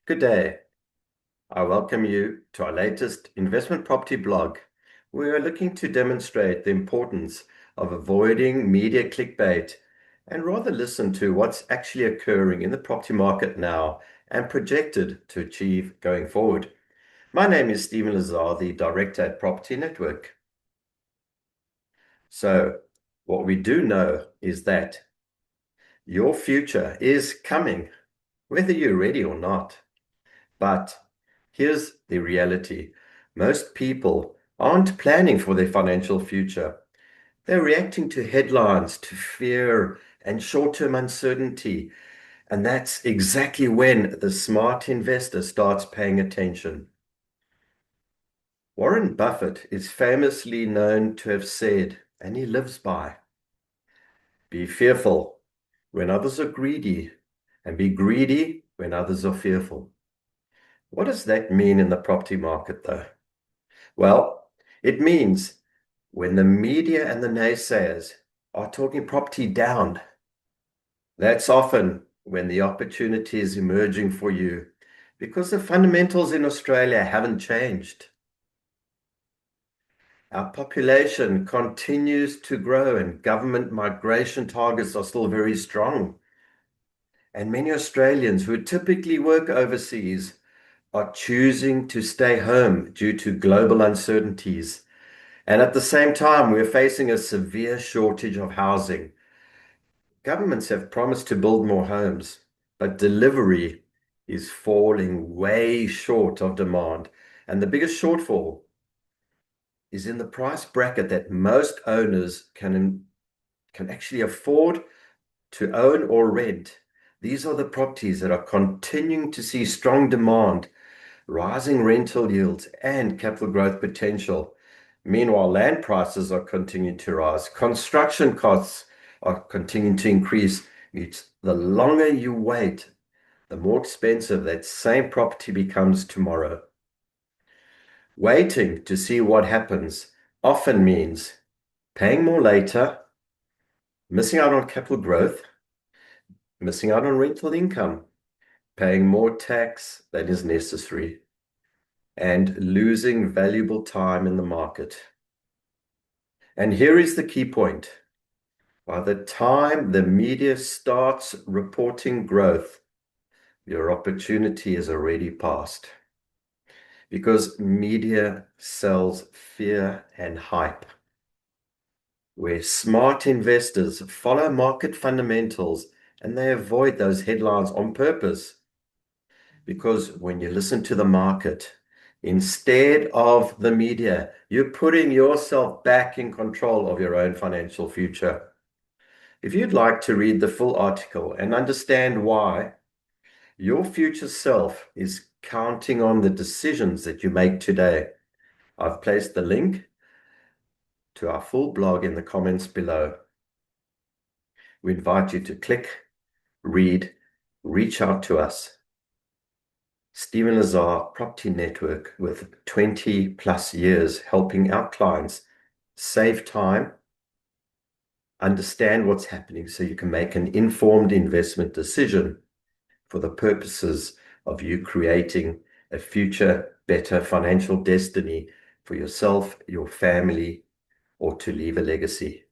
Good day. I welcome you to our latest investment property blog. We are looking to demonstrate the importance of avoiding media clickbait and rather listen to what's actually occurring in the property market now and projected to achieve going forward. My name is Stephen Lazar, the director at properT Network. So, what we do know is that your future is coming, whether you're ready or not. But here's the reality. Most people aren't planning for their financial future. They're reacting to headlines, to fear and short-term uncertainty. And that's exactly when the smart investor starts paying attention. Warren Buffett is famously known to have said, and he lives by, be fearful when others are greedy, and be greedy when others are fearful. What does that mean in the property market, though? Well, it means when the media and the naysayers are talking property down, that's often when the opportunity is emerging for you because the fundamentals in Australia haven't changed. Our population continues to grow and government migration targets are still very strong. And many Australians who typically work overseas are choosing to stay home due to global uncertainties. And at the same time, we're facing a severe shortage of housing. Governments have promised to build more homes, but delivery is falling way short of demand. And the biggest shortfall is in the price bracket that most owners can actually afford to own or rent. These are the properties that are continuing to see strong demand, rising rental yields, and capital growth potential. Meanwhile, land prices are continuing to rise. Construction costs are continuing to increase. It's the longer you wait, the more expensive that same property becomes tomorrow. Waiting to see what happens often means paying more later, missing out on capital growth, missing out on rental income, paying more tax than is necessary, and losing valuable time in the market. And here is the key point. By the time the media starts reporting growth, your opportunity is already passed. Because media sells fear and hype. Where smart investors follow market fundamentals and they avoid those headlines on purpose. Because when you listen to the market, instead of the media, you're putting yourself back in control of your own financial future. If you'd like to read the full article and understand why your future self is counting on the decisions that you make today, I've placed the link to our full blog in the comments below. We invite you to click, read, reach out to us. Stephen Lazar, properT Network, with 20 plus years helping our clients save time, understand what's happening so you can make an informed investment decision for the purposes of you creating a future better financial destiny for yourself, your family, or to leave a legacy.